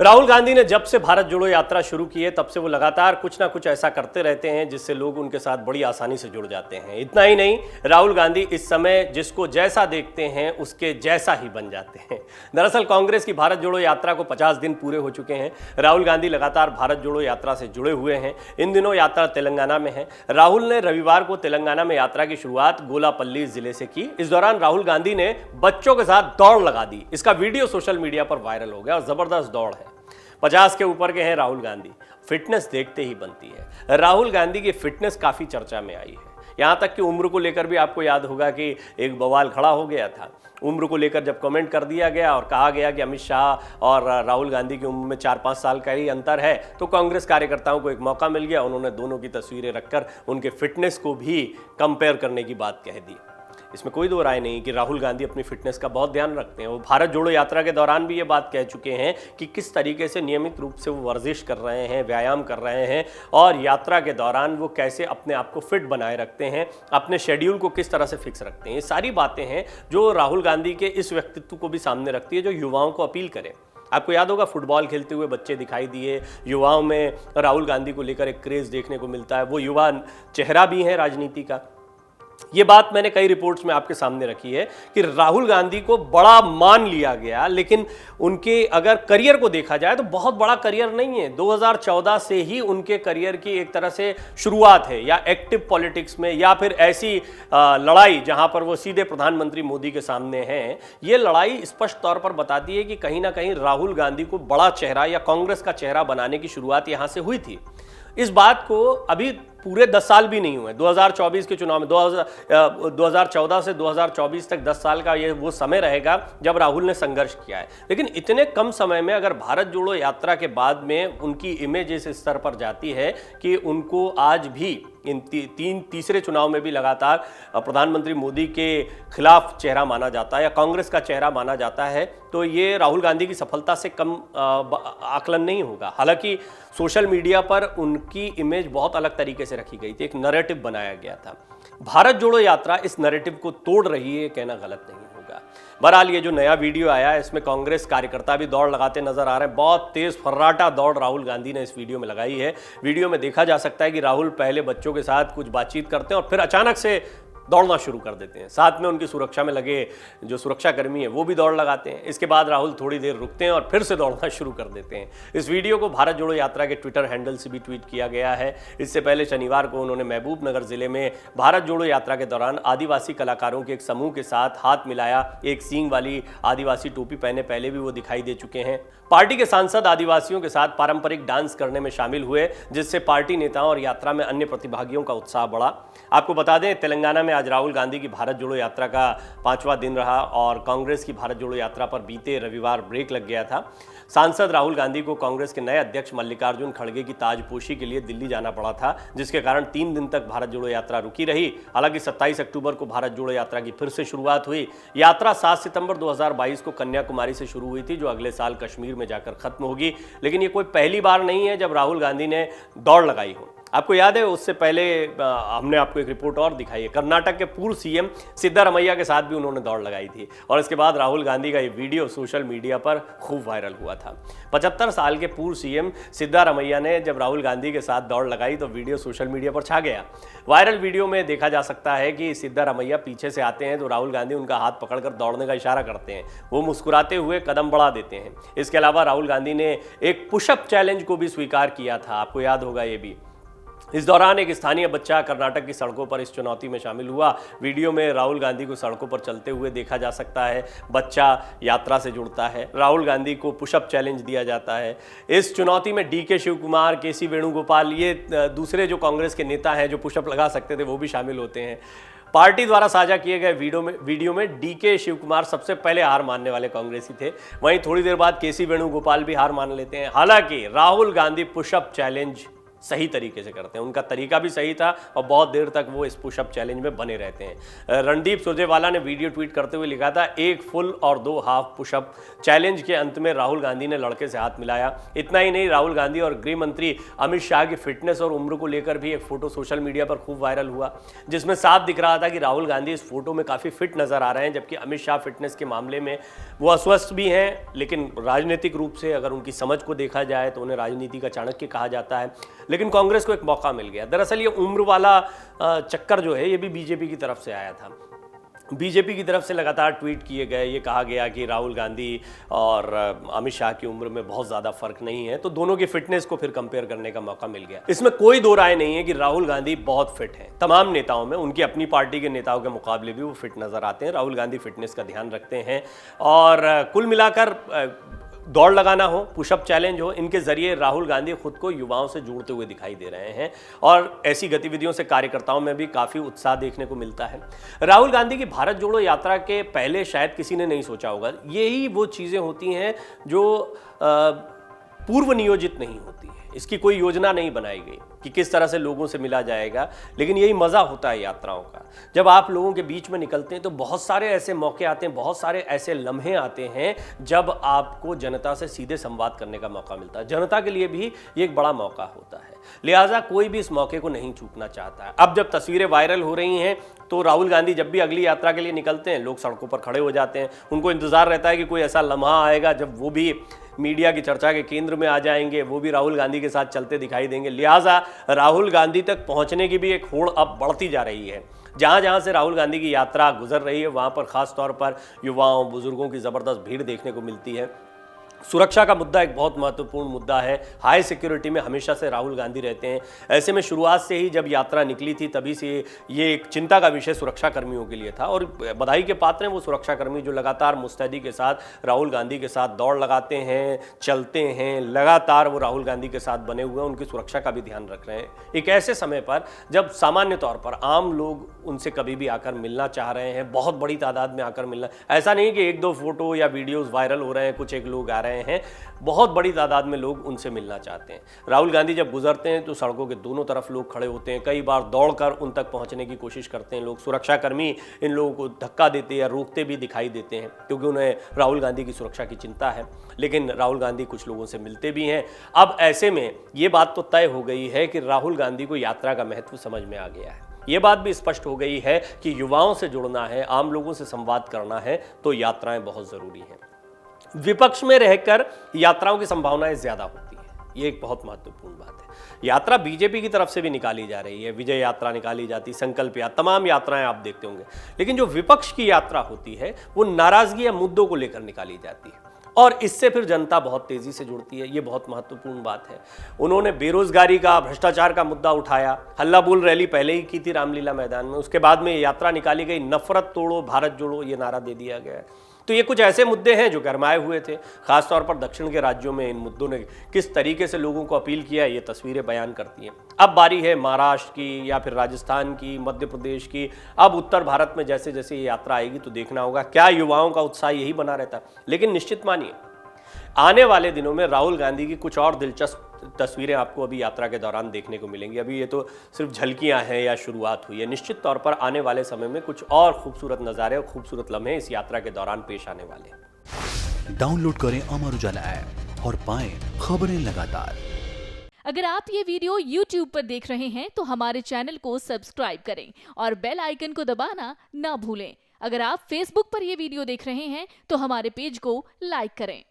राहुल गांधी ने जब से भारत जोड़ो यात्रा शुरू की है तब से वो लगातार कुछ ना कुछ ऐसा करते रहते हैं जिससे लोग उनके साथ बड़ी आसानी से जुड़ जाते हैं। इतना ही नहीं, राहुल गांधी इस समय जिसको जैसा देखते हैं उसके जैसा ही बन जाते हैं। दरअसल कांग्रेस की भारत जोड़ो यात्रा को 50 दिन पूरे हो चुके हैं। राहुल गांधी लगातार भारत जोड़ो यात्रा से जुड़े हुए हैं। इन दिनों यात्रा तेलंगाना में है। राहुल ने रविवार को तेलंगाना में यात्रा की शुरुआत गोलापल्ली जिले से की। इस दौरान राहुल गांधी ने बच्चों के साथ दौड़ लगा दी। इसका वीडियो सोशल मीडिया पर वायरल हो गया और जबरदस्त दौड़ है। 50 के ऊपर के हैं राहुल गांधी। फिटनेस देखते ही बनती है। राहुल गांधी की फिटनेस काफी चर्चा में आई है। यहां तक कि उम्र को लेकर भी आपको याद होगा कि एक बवाल खड़ा हो गया था। उम्र को लेकर जब कमेंट कर दिया गया और कहा गया कि अमित शाह और राहुल गांधी की उम्र में 4-5 साल का ही अंतर है, तो कांग्रेस कार्यकर्ताओं को एक मौका मिल गया। उन्होंने दोनों की तस्वीरें रखकर उनके फिटनेस को भी कंपेयर करने की बात कह दी। इसमें कोई दो राय नहीं कि राहुल गांधी अपनी फिटनेस का बहुत ध्यान रखते हैं। वो भारत जोड़ो यात्रा के दौरान भी ये बात कह चुके हैं कि किस तरीके से नियमित रूप से वो वर्जिश कर रहे हैं, व्यायाम कर रहे हैं और यात्रा के दौरान वो कैसे अपने आप को फिट बनाए रखते हैं, अपने शेड्यूल को किस तरह से फिक्स रखते हैं। ये सारी बातें हैं जो राहुल गांधी के इस व्यक्तित्व को भी सामने रखती है जो युवाओं को अपील करे। आपको याद होगा फुटबॉल खेलते हुए बच्चे दिखाई दिए, युवाओं में राहुल गांधी को लेकर एक क्रेज देखने को मिलता है। वो युवा चेहरा भी है राजनीति का। ये बात मैंने कई रिपोर्ट्स में आपके सामने रखी है कि राहुल गांधी को बड़ा मान लिया गया, लेकिन उनके अगर करियर को देखा जाए तो बहुत बड़ा करियर नहीं है। 2014 से ही उनके करियर की एक तरह से शुरुआत है, या एक्टिव पॉलिटिक्स में, या फिर ऐसी लड़ाई जहां पर वो सीधे प्रधानमंत्री मोदी के सामने हैं। ये लड़ाई स्पष्ट तौर पर बताती है कि कहीं ना कहीं राहुल गांधी को बड़ा चेहरा या कांग्रेस का चेहरा बनाने की शुरुआत यहां से हुई थी। इस बात को अभी पूरे 10 साल भी नहीं हुए। 2024 के चुनाव में 2014 से 2024 तक 10 साल का ये वो समय रहेगा जब राहुल ने संघर्ष किया है। लेकिन इतने कम समय में अगर भारत जोड़ो यात्रा के बाद में उनकी इमेज इस स्तर पर जाती है कि उनको आज भी इन तीसरे चुनाव में भी लगातार प्रधानमंत्री मोदी के खिलाफ चेहरा माना जाता है या कांग्रेस का चेहरा माना जाता है, तो ये राहुल गांधी की सफलता से कम आकलन नहीं होगा। हालांकि सोशल मीडिया पर उनकी इमेज बहुत अलग तरीके से रखी गई थी, एक नैरेटिव बनाया गया था। भारत जोड़ो यात्रा इस नैरेटिव को तोड़ रही है, कहना गलत नहीं होगा। बहरहाल ये जो नया वीडियो आया है इसमें कांग्रेस कार्यकर्ता भी दौड़ लगाते नजर आ रहे हैं। बहुत तेज फर्राटा दौड़ राहुल गांधी ने इस वीडियो में लगाई है। वीडियो में देखा जा सकता है कि राहुल पहले बच्चों के साथ कुछ बातचीत करते हैं और फिर अचानक से दौड़ना शुरू कर देते हैं। साथ में उनकी सुरक्षा में लगे जो सुरक्षाकर्मी है वो भी दौड़ लगाते हैं। इसके बाद राहुल थोड़ी देर रुकते हैं और फिर से दौड़ना शुरू कर देते हैं। इस वीडियो को भारत जोड़ो यात्रा के ट्विटर हैंडल से भी ट्वीट किया गया है। इससे पहले शनिवार को उन्होंने महबूब नगर जिले में भारत जोड़ो यात्रा के दौरान आदिवासी कलाकारों के एक समूह के साथ हाथ मिलाया। एक सींग वाली आदिवासी टोपी पहने पहले भी वो दिखाई दे चुके हैं। पार्टी के सांसद आदिवासियों के साथ पारंपरिक डांस करने में शामिल हुए, जिससे पार्टी नेताओं और यात्रा में अन्य प्रतिभागियों का उत्साह बढ़ा। आपको बता दें, तेलंगाना में आज राहुल गांधी की भारत जोड़ो यात्रा का 5वां दिन रहा और कांग्रेस की भारत जोड़ो यात्रा पर बीते रविवार ब्रेक लग गया था। सांसद राहुल गांधी को कांग्रेस के नए अध्यक्ष मल्लिकार्जुन खड़गे की ताजपोशी के लिए दिल्ली जाना पड़ा था, जिसके कारण 3 दिन तक भारत जोड़ो यात्रा रुकी रही। हालांकि 27 अक्टूबर को भारत जोड़ो यात्रा की फिर से शुरुआत हुई। यात्रा 7 सितंबर 2022 को कन्याकुमारी से शुरू हुई थी, जो अगले साल कश्मीर में जाकर खत्म होगी। लेकिन ये कोई पहली बार नहीं है जब राहुल गांधी ने दौड़ लगाई हो। आपको याद है, उससे पहले हमने आपको एक रिपोर्ट और दिखाई है। कर्नाटक के पूर्व सीएम सिद्धारमैया के साथ भी उन्होंने दौड़ लगाई थी और इसके बाद राहुल गांधी का ये वीडियो सोशल मीडिया पर खूब वायरल हुआ था। 75 साल के पूर्व सीएम सिद्धारमैया ने जब राहुल गांधी के साथ दौड़ लगाई तो वीडियो सोशल मीडिया पर छा गया। वायरल वीडियो में देखा जा सकता है कि सिद्धारमैया पीछे से आते हैं तो राहुल गांधी उनका हाथ पकड़कर दौड़ने का इशारा करते हैं। वो मुस्कुराते हुए कदम बढ़ा देते हैं। इसके अलावा राहुल गांधी ने एक पुशअप चैलेंज को भी स्वीकार किया था, आपको याद होगा ये भी। इस दौरान एक स्थानीय बच्चा कर्नाटक की सड़कों पर इस चुनौती में शामिल हुआ। वीडियो में राहुल गांधी को सड़कों पर चलते हुए देखा जा सकता है। बच्चा यात्रा से जुड़ता है। राहुल गांधी को पुशअप चैलेंज दिया जाता है। इस चुनौती में डीके शिव कुमार, केसी वेणुगोपाल, ये दूसरे जो कांग्रेस के नेता हैं जो पुशअप लगा सकते थे, वो भी शामिल होते हैं। पार्टी द्वारा साझा किए गए वीडियो में डीके शिव कुमार सबसे पहले हार मानने वाले कांग्रेसी थे। वहीं थोड़ी देर बाद केसी वेणुगोपाल भी हार मान लेते हैं। हालांकि राहुल गांधी पुशअप चैलेंज सही तरीके से करते हैं। उनका तरीका भी सही था और बहुत देर तक वो इस पुशअप चैलेंज में बने रहते हैं। रणदीप सुरजेवाला ने वीडियो ट्वीट करते हुए लिखा था, 1 फुल और 2 हाफ पुशअप चैलेंज के अंत में राहुल गांधी ने लड़के से हाथ मिलाया। इतना ही नहीं, राहुल गांधी और गृह मंत्री अमित शाह की फिटनेस और उम्र को लेकर भी एक फोटो सोशल मीडिया पर खूब वायरल हुआ, जिसमें साफ दिख रहा था कि राहुल गांधी इस फोटो में काफ़ी फिट नजर आ रहे हैं, जबकि अमित शाह फिटनेस के मामले में वो अस्वस्थ भी हैं, लेकिन राजनीतिक रूप से अगर उनकी समझ को देखा जाए तो उन्हें राजनीति का चाणक्य कहा जाता है। लेकिन कांग्रेस को एक मौका मिल गया। दरअसल ये उम्र वाला चक्कर जो है ये भी बीजेपी की तरफ से आया था। बीजेपी की तरफ से लगातार ट्वीट किए गए, ये कहा गया कि राहुल गांधी और अमित शाह की उम्र में बहुत ज़्यादा फर्क नहीं है, तो दोनों की फिटनेस को फिर कंपेयर करने का मौका मिल गया। इसमें कोई दो राय नहीं है कि राहुल गांधी बहुत फिट हैं। तमाम नेताओं में, उनकी अपनी पार्टी के नेताओं के मुकाबले भी वो फिट नज़र आते हैं। राहुल गांधी फिटनेस का ध्यान रखते हैं और कुल मिलाकर दौड़ लगाना हो, पुशअप चैलेंज हो, इनके जरिए राहुल गांधी खुद को युवाओं से जोड़ते हुए दिखाई दे रहे हैं और ऐसी गतिविधियों से कार्यकर्ताओं में भी काफ़ी उत्साह देखने को मिलता है। राहुल गांधी की भारत जोड़ो यात्रा के पहले शायद किसी ने नहीं सोचा होगा। यही वो चीज़ें होती हैं जो पूर्व नियोजित नहीं होती है। इसकी कोई योजना नहीं बनाई गई कि किस तरह से लोगों से मिला जाएगा, लेकिन यही मज़ा होता है यात्राओं का। जब आप लोगों के बीच में निकलते हैं तो बहुत सारे ऐसे मौके आते हैं, बहुत सारे ऐसे लम्हे आते हैं जब आपको जनता से सीधे संवाद करने का मौका मिलता है। जनता के लिए भी ये एक बड़ा मौका होता है, लिहाजा कोई भी इस मौके को नहीं चूकना चाहता है। अब जब तस्वीरें वायरल हो रही हैं तो राहुल गांधी जब भी अगली यात्रा के लिए निकलते हैं, लोग सड़कों पर खड़े हो जाते हैं। उनको इंतजार रहता है कि कोई ऐसा लम्हा आएगा जब वो भी मीडिया की चर्चा के केंद्र में आ जाएंगे, वो भी राहुल गांधी के साथ चलते दिखाई देंगे। लिहाजा राहुल गांधी तक पहुंचने की भी एक होड़ अब बढ़ती जा रही है। जहां जहां से राहुल गांधी की यात्रा गुजर रही है वहां पर खास तौर पर युवाओं, बुजुर्गों की ज़बरदस्त भीड़ देखने को मिलती है। सुरक्षा का मुद्दा एक बहुत महत्वपूर्ण मुद्दा है। हाई सिक्योरिटी में हमेशा से राहुल गांधी रहते हैं। ऐसे में शुरुआत से ही जब यात्रा निकली थी तभी से ये एक चिंता का विषय सुरक्षा कर्मियों के लिए था और बधाई के पात्र हैं वो सुरक्षा कर्मी जो लगातार मुस्तैदी के साथ राहुल गांधी के साथ दौड़ लगाते हैं, चलते हैं, लगातार वो राहुल गांधी के साथ बने हुए हैं, उनकी सुरक्षा का भी ध्यान रख रहे हैं। एक ऐसे समय पर जब सामान्य तौर पर आम लोग उनसे कभी भी आकर मिलना चाह रहे हैं, बहुत बड़ी तादाद में आकर मिलना, ऐसा नहीं कि 1-2 फोटो या वीडियोज़ वायरल हो रहे हैं, कुछ एक लोग आ रहे हैं, बहुत बड़ी तादाद में लोग उनसे मिलना चाहते हैं। राहुल गांधी जब गुजरते हैं तो सड़कों के दोनों तरफ लोग खड़े होते हैं, कई बार दौड़कर उन तक पहुंचने की कोशिश करते हैं लोग। सुरक्षाकर्मी इन लोगों को धक्का देते या रोकते भी दिखाई देते हैं क्योंकि उन्हें राहुल गांधी की सुरक्षा की चिंता है, लेकिन राहुल गांधी कुछ लोगों से मिलते भी हैं। अब ऐसे में ये बात तो तय हो गई है कि राहुल गांधी को यात्रा का महत्व समझ में आ गया है। ये बात भी स्पष्ट हो गई है कि युवाओं से जुड़ना है, आम लोगों से संवाद करना है तो यात्राएं बहुत ज़रूरी हैं। विपक्ष में रहकर यात्राओं की संभावनाएं ज्यादा होती है, ये एक बहुत महत्वपूर्ण बात है। यात्रा बीजेपी की तरफ से भी निकाली जा रही है, विजय यात्रा निकाली जाती, संकल्प यात्रा, तमाम यात्राएं आप देखते होंगे, लेकिन जो विपक्ष की यात्रा होती है वो नाराजगी या मुद्दों को लेकर निकाली जाती है और इससे फिर जनता बहुत तेजी से जुड़ती है। ये बहुत महत्वपूर्ण बात है। उन्होंने बेरोजगारी का, भ्रष्टाचार का मुद्दा उठाया, हल्ला बोल रैली पहले ही की थी रामलीला मैदान में, उसके बाद में यात्रा निकाली गई, नफरत तोड़ो भारत जोड़ो ये नारा दे दिया गया। तो ये कुछ ऐसे मुद्दे हैं जो गरमाए हुए थे। खासतौर पर दक्षिण के राज्यों में इन मुद्दों ने किस तरीके से लोगों को अपील किया ये तस्वीरें बयान करती हैं। अब बारी है महाराष्ट्र की या फिर राजस्थान की, मध्य प्रदेश की। अब उत्तर भारत में जैसे जैसे ये यात्रा आएगी तो देखना होगा क्या युवाओं का उत्साह यही बना रहता है। लेकिन निश्चित मानिए आने वाले दिनों में राहुल गांधी की कुछ और दिलचस्प तस्वीरें आपको अभी यात्रा के दौरान देखने को मिलेंगी। अभी ये तो सिर्फ झलकियां हैं या शुरुआत हुई है। निश्चित तौर पर आने वाले समय में कुछ और खूबसूरत नज़ारे और खूबसूरत लम्हे इस यात्रा के दौरान पेश आने वाले हैं। डाउनलोड करें अमर उजाला ऐप और पाएं खबरें लगातार। अगर आप ये वीडियो YouTube पर देख रहे हैं तो हमारे चैनल को सब्सक्राइब करें और बेल आइकन को दबाना ना भूलें। अगर आप Facebook पर ये वीडियो देख रहे हैं तो हमारे पेज को लाइक करें।